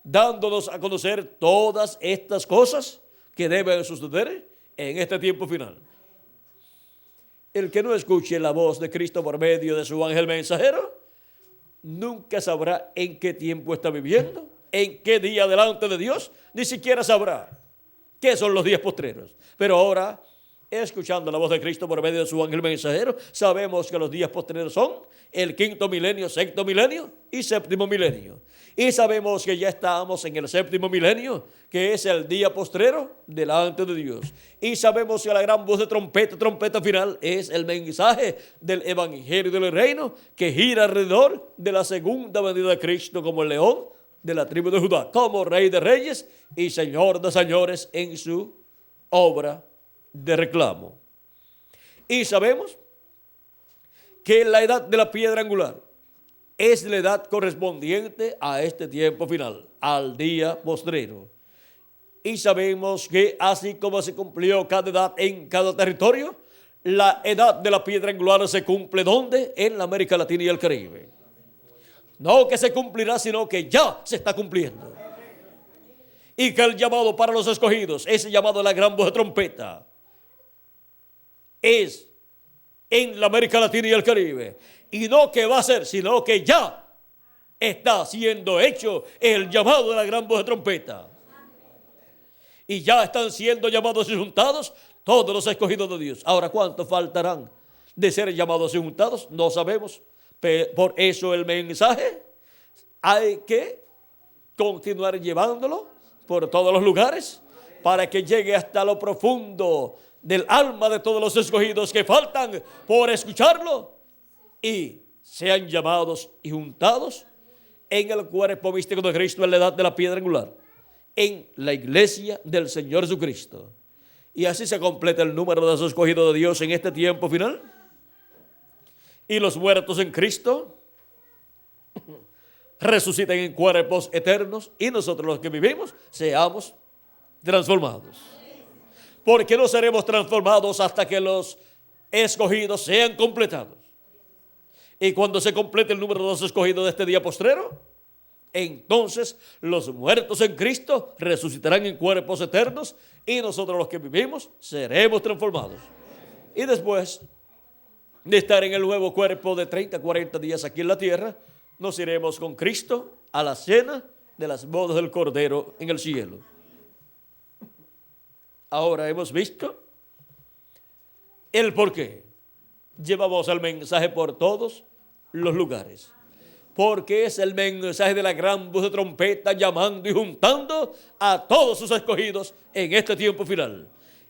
dándonos a conocer todas estas cosas que deben suceder en este tiempo final. El que no escuche la voz de Cristo por medio de su ángel mensajero, nunca sabrá en qué tiempo está viviendo, en qué día delante de Dios, ni siquiera sabrá qué son los días postreros. Pero ahora, escuchando la voz de Cristo por medio de su ángel mensajero, sabemos que los días postreros son el 5º milenio, 6º milenio y 7º milenio. Y sabemos que ya estamos en el 7º milenio, que es el día postrero delante de Dios. Y sabemos que la gran voz de trompeta, trompeta final, es el mensaje del evangelio del reino que gira alrededor de la segunda venida de Cristo como el león de la tribu de Judá, como Rey de Reyes y Señor de Señores en su obra de reclamo. Y sabemos que la edad de la piedra angular es la edad correspondiente a este tiempo final, al día postrero. Y sabemos que así como se cumplió cada edad en cada territorio, la edad de la piedra angular se cumple ¿dónde? En la América Latina y el Caribe. No que se cumplirá, sino que ya se está cumpliendo. Y que el llamado para los escogidos, ese llamado de la gran voz de trompeta, es en la América Latina y el Caribe. Y no que va a ser, sino que ya está siendo hecho el llamado de la gran voz de trompeta. Y ya están siendo llamados y juntados todos los escogidos de Dios. Ahora, ¿cuántos faltarán de ser llamados y juntados? No sabemos. Por eso el mensaje hay que continuar llevándolo por todos los lugares para que llegue hasta lo profundo del alma de todos los escogidos que faltan por escucharlo y sean llamados y juntados en el cuerpo místico de Cristo en la edad de la piedra angular, en la iglesia del Señor Jesucristo. Y así se completa el número de los escogidos de Dios en este tiempo final. Y los muertos en Cristo resuciten en cuerpos eternos y nosotros los que vivimos seamos transformados. Porque no seremos transformados hasta que los escogidos sean completados. Y cuando se complete el número de los escogidos de este día postrero, entonces los muertos en Cristo resucitarán en cuerpos eternos y nosotros los que vivimos seremos transformados. Y después de estar en el nuevo cuerpo de 30, 40 días aquí en la tierra, nos iremos con Cristo a la cena de las bodas del Cordero en el cielo. Ahora hemos visto el por qué llevamos el mensaje por todos los lugares. Porque es el mensaje de la gran voz de trompeta llamando y juntando a todos sus escogidos en este tiempo final.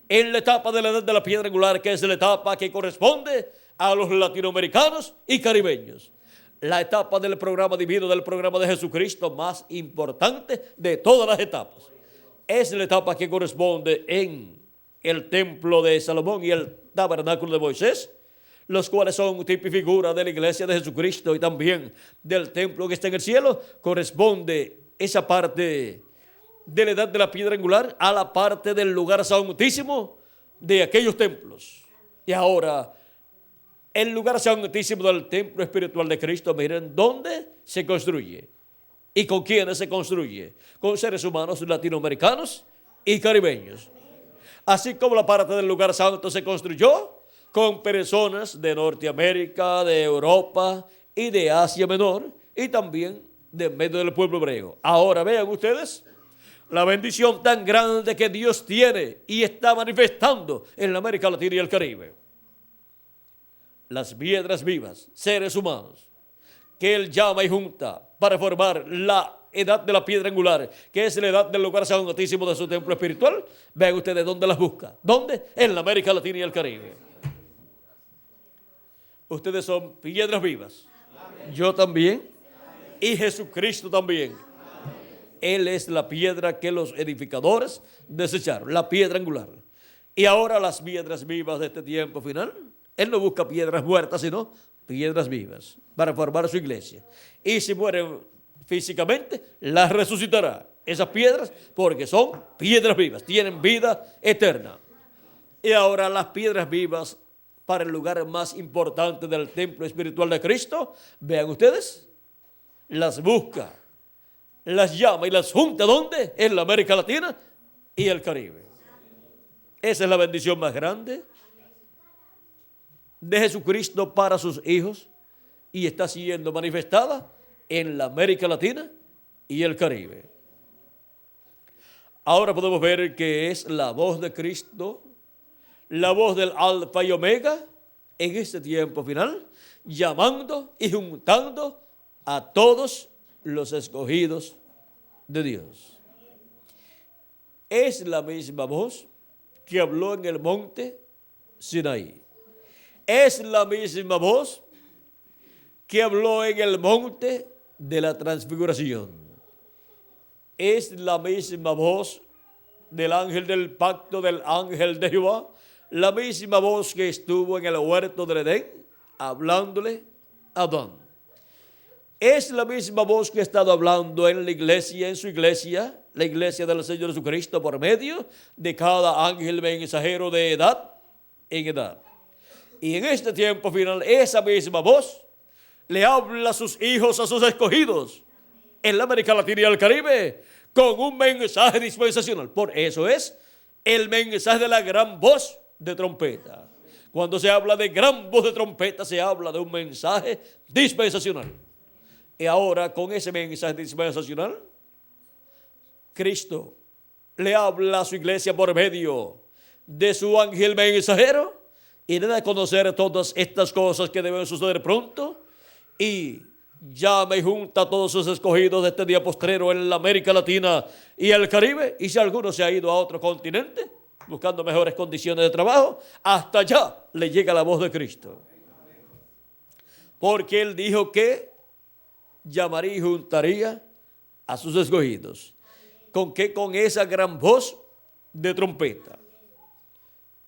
En la etapa de la edad de la piedra angular, que es la etapa que corresponde a los latinoamericanos y caribeños. La etapa del programa divino, del programa de Jesucristo más importante de todas las etapas. Es la etapa que corresponde en el templo de Salomón y el tabernáculo de Moisés, los cuales son tipo y figura de la iglesia de Jesucristo y también del templo que está en el cielo. Corresponde esa parte de la edad de la piedra angular a la parte del lugar santísimo de aquellos templos. Y ahora, el lugar santísimo del templo espiritual de Cristo, miren dónde se construye y con quiénes se construye. Con seres humanos latinoamericanos y caribeños. Así como la parte del lugar santo se construyó con personas de Norteamérica, de Europa y de Asia Menor y también de medio del pueblo hebreo. Ahora vean ustedes la bendición tan grande que Dios tiene y está manifestando en la América Latina y el Caribe. Las piedras vivas, seres humanos, que Él llama y junta para formar la edad de la piedra angular, que es la edad del lugar santísimo de su templo espiritual. Vean ustedes dónde las busca. ¿Dónde? En la América Latina y el Caribe. Ustedes son piedras vivas. Amén. Yo también. Amén. Y Jesucristo también. Amén. Él es la piedra que los edificadores desecharon, la piedra angular. Y ahora las piedras vivas de este tiempo final, Él no busca piedras muertas, sino piedras vivas para formar su iglesia. Y si mueren físicamente, las resucitará. Esas piedras, porque son piedras vivas, tienen vida eterna. Y ahora las piedras vivas para el lugar más importante del templo espiritual de Cristo, vean ustedes, las busca, las llama y las junta. ¿Dónde? En la América Latina y el Caribe. Esa es la bendición más grande de Jesucristo para sus hijos y está siendo manifestada en la América Latina y el Caribe. Ahora podemos ver que es la voz de Cristo, la voz del Alfa y Omega en este tiempo final, llamando y juntando a todos los escogidos de Dios. Es la misma voz que habló en el monte Sinaí. Es la misma voz que habló en el monte de la transfiguración. Es la misma voz del ángel del pacto, del ángel de Jehová, la misma voz que estuvo en el huerto del Edén, hablándole a Adán. Es la misma voz que ha estado hablando en la iglesia, en su iglesia, la iglesia del Señor Jesucristo, por medio de cada ángel mensajero de edad en edad. Y en este tiempo final, esa misma voz le habla a sus hijos, a sus escogidos, en la América Latina y el Caribe, con un mensaje dispensacional. Por eso es el mensaje de la gran voz de trompeta. Cuando se habla de gran voz de trompeta, se habla de un mensaje dispensacional. Y ahora, con ese mensaje dispensacional, Cristo le habla a su iglesia por medio de su ángel mensajero y le da a conocer todas estas cosas que deben suceder pronto y llama y junta a todos sus escogidos de este día postrero en la América Latina y el Caribe. Y si alguno se ha ido a otro continente buscando mejores condiciones de trabajo, hasta allá le llega la voz de Cristo. Porque Él dijo que llamaría y juntaría a sus escogidos. ¿Con qué? Con esa gran voz de trompeta.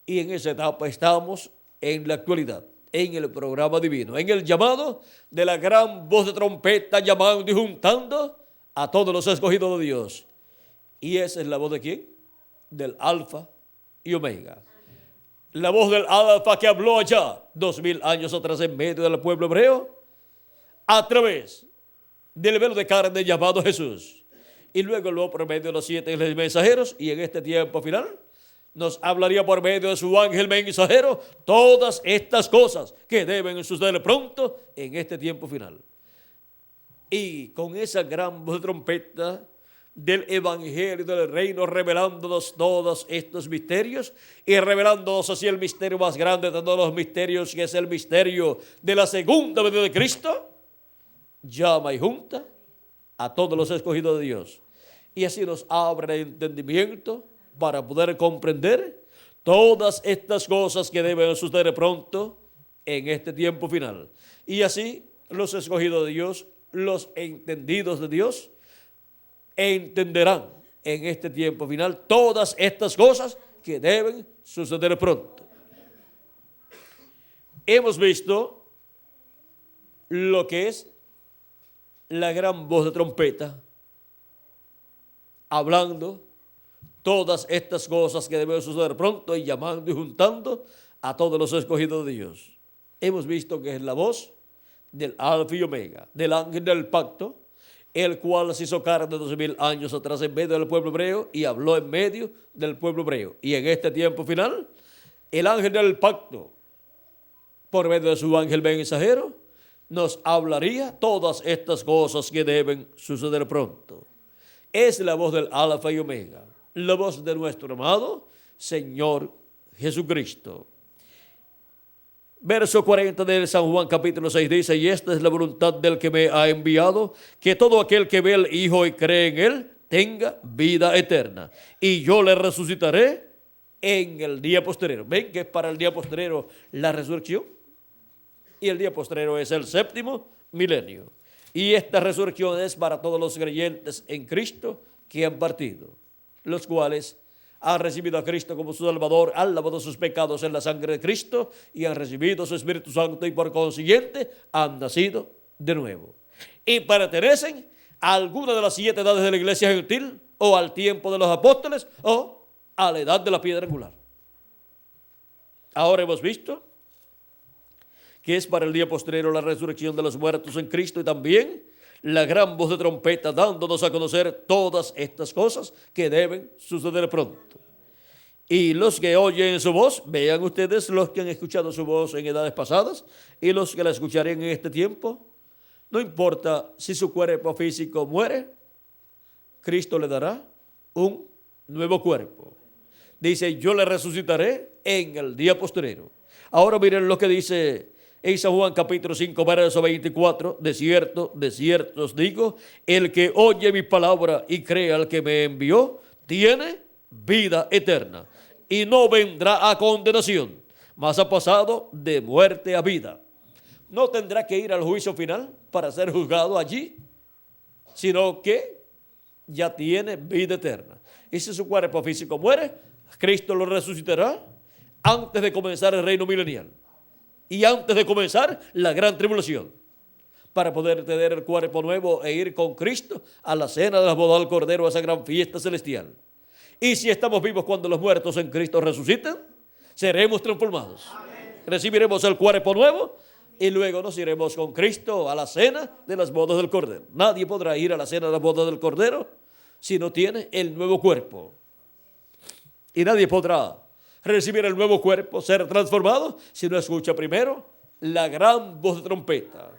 Y en esa etapa estamos en la actualidad, en el programa divino, en el llamado de la gran voz de trompeta, llamando y juntando a todos los escogidos de Dios. ¿Y esa es la voz de quién? Del Alfa y Omega. La voz del Alfa que habló allá 2000 años atrás en medio del pueblo hebreo, a través del velo de carne llamado Jesús. Y luego por medio de los 7 mensajeros, y en este tiempo final, nos hablaría por medio de su ángel mensajero todas estas cosas que deben suceder pronto en este tiempo final. Y con esa gran voz de trompeta del evangelio del reino, revelándonos todos estos misterios y revelándonos así el misterio más grande de todos los misterios, que es el misterio de la segunda venida de Cristo, llama y junta a todos los escogidos de Dios. Y así nos abre el entendimiento para poder comprender todas estas cosas que deben suceder pronto en este tiempo final. Y así los escogidos de Dios, los entendidos de Dios, entenderán en este tiempo final todas estas cosas que deben suceder pronto. Hemos visto lo que es la gran voz de trompeta, hablando todas estas cosas que deben suceder pronto y llamando y juntando a todos los escogidos de Dios. Hemos visto que es la voz del Alfa y Omega, del ángel del pacto, el cual se hizo carne 2000 años atrás en medio del pueblo hebreo y habló en medio del pueblo hebreo. Y en este tiempo final, el ángel del pacto, por medio de su ángel mensajero, nos hablaría todas estas cosas que deben suceder pronto. Es la voz del Alfa y Omega, la voz de nuestro amado Señor Jesucristo. Verso 40 de San Juan capítulo 6 dice: y esta es la voluntad del que me ha enviado, que todo aquel que ve al Hijo y cree en Él tenga vida eterna, y yo le resucitaré en el día postrero. ¿Ven que es para el día postrero la resurrección? Y el día postrero es el séptimo milenio. Y esta resurrección es para todos los creyentes en Cristo que han partido, los cuales han recibido a Cristo como su Salvador, han lavado sus pecados en la sangre de Cristo y han recibido su Espíritu Santo y por consiguiente han nacido de nuevo. Y pertenecen a alguna de las 7 edades de la iglesia gentil, o al tiempo de los apóstoles, o a la edad de la piedra angular. Ahora hemos visto que es para el día postrero la resurrección de los muertos en Cristo y también la gran voz de trompeta dándonos a conocer todas estas cosas que deben suceder pronto. Y los que oyen su voz, vean ustedes los que han escuchado su voz en edades pasadas y los que la escucharán en este tiempo, no importa si su cuerpo físico muere, Cristo le dará un nuevo cuerpo. Dice: yo le resucitaré en el día postrero. Ahora miren lo que dice en San Juan capítulo 5, verso 24, de cierto os digo, el que oye mi palabra y cree al que me envió, tiene vida eterna, y no vendrá a condenación, mas ha pasado de muerte a vida. No tendrá que ir al juicio final para ser juzgado allí, sino que ya tiene vida eterna. Y si su cuerpo físico muere, Cristo lo resucitará antes de comenzar el reino milenial y antes de comenzar la gran tribulación, para poder tener el cuerpo nuevo e ir con Cristo a la cena de las bodas del Cordero, a esa gran fiesta celestial. Y si estamos vivos cuando los muertos en Cristo resuciten, seremos transformados. Recibiremos el cuerpo nuevo y luego nos iremos con Cristo a la cena de las bodas del Cordero. Nadie podrá ir a la cena de las bodas del Cordero si no tiene el nuevo cuerpo. Y nadie podrá recibir el nuevo cuerpo, ser transformado, si no escucha primero la gran voz de trompeta.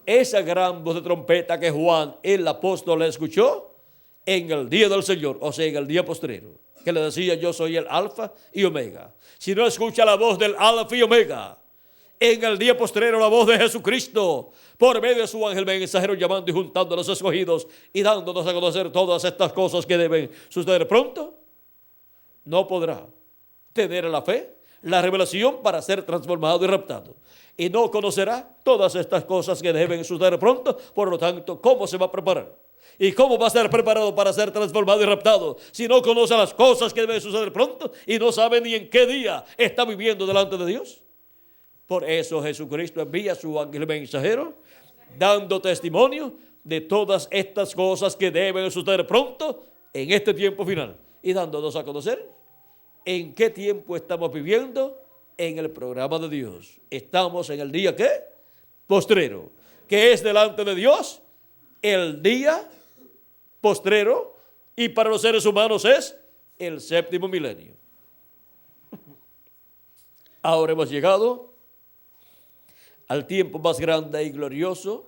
Esa gran voz de trompeta que Juan el apóstol escuchó en el día del Señor, o sea, en el día postrero, que le decía: yo soy el Alfa y Omega. Si no escucha la voz del Alfa y Omega, en el día postrero la voz de Jesucristo, por medio de su ángel mensajero, llamando y juntando a los escogidos y dándonos a conocer todas estas cosas que deben suceder pronto, no podrá tener la fe, la revelación para ser transformado y raptado. Y no conocerá todas estas cosas que deben suceder pronto. Por lo tanto, ¿cómo se va a preparar? ¿Y cómo va a ser preparado para ser transformado y raptado si no conoce las cosas que deben suceder pronto y no sabe ni en qué día está viviendo delante de Dios? Por eso Jesucristo envía a su ángel mensajero dando testimonio de todas estas cosas que deben suceder pronto en este tiempo final y dándonos a conocer en qué tiempo estamos viviendo en el programa de Dios. Estamos en el día ¿qué? Postrero, que es delante de Dios el día postrero, y para los seres humanos es el séptimo milenio. Ahora hemos llegado al tiempo más grande y glorioso,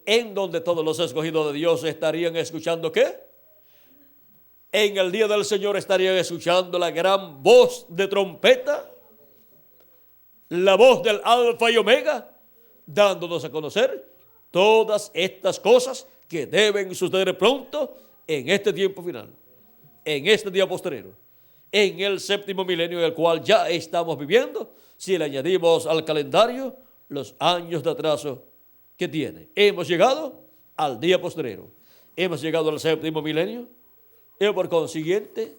en donde todos los escogidos de Dios estarían escuchando ¿qué? En el día del Señor estarían escuchando la gran voz de trompeta, la voz del Alfa y Omega, dándonos a conocer todas estas cosas que deben suceder pronto en este tiempo final, en este día postrero, en el séptimo milenio en el cual ya estamos viviendo, si le añadimos al calendario los años de atraso que tiene. Hemos llegado al día postrero, hemos llegado al séptimo milenio y por consiguiente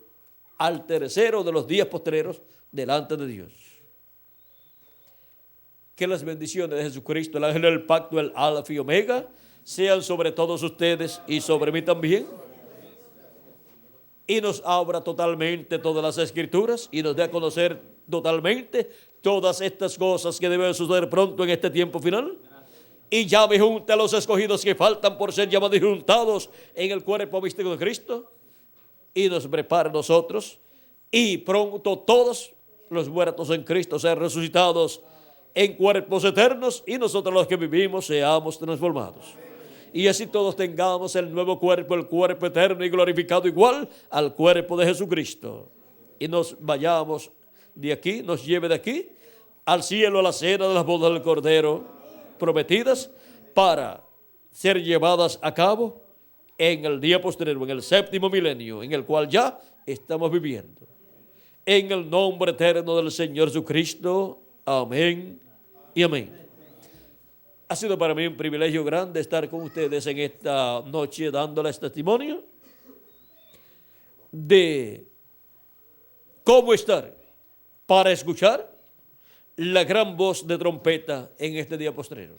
al tercero de los días postreros delante de Dios. Que las bendiciones de Jesucristo, el ángel del pacto, el Alfa y Omega, sean sobre todos ustedes y sobre mí también. Y nos abra totalmente todas las escrituras y nos dé a conocer totalmente todas estas cosas que deben suceder pronto en este tiempo final. Y llame junto a los escogidos que faltan por ser llamados y juntados en el cuerpo místico de Cristo. Y nos prepare nosotros. Y pronto todos los muertos en Cristo sean resucitados en cuerpos eternos. Y nosotros los que vivimos seamos transformados. Y así todos tengamos el nuevo cuerpo, el cuerpo eterno y glorificado igual al cuerpo de Jesucristo. Y nos vayamos de aquí, nos lleve de aquí al cielo, a la cena de las bodas del Cordero prometidas para ser llevadas a cabo en el día posterior, en el séptimo milenio, en el cual ya estamos viviendo. En el nombre eterno del Señor Jesucristo. Amén y amén. Ha sido para mí un privilegio grande estar con ustedes en esta noche dándoles testimonio de cómo estar para escuchar la gran voz de trompeta en este día postrero.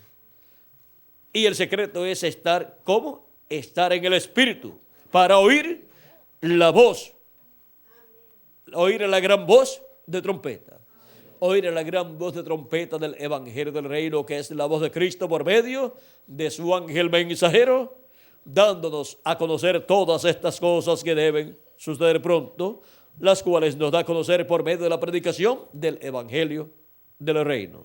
Y el secreto es estar, ¿cómo? Estar en el Espíritu para oír la voz, oír la gran voz de trompeta. Oír la gran voz de trompeta del Evangelio del Reino, que es la voz de Cristo por medio de su ángel mensajero, dándonos a conocer todas estas cosas que deben suceder pronto, las cuales nos da a conocer por medio de la predicación del Evangelio del Reino.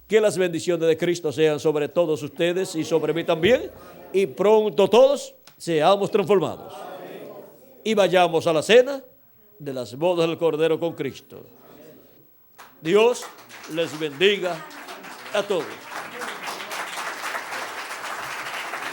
Que las bendiciones de Cristo sean sobre todos ustedes y sobre mí también, y pronto todos seamos transformados. Y vayamos a la cena de las bodas del Cordero con Cristo. Dios les bendiga a todos.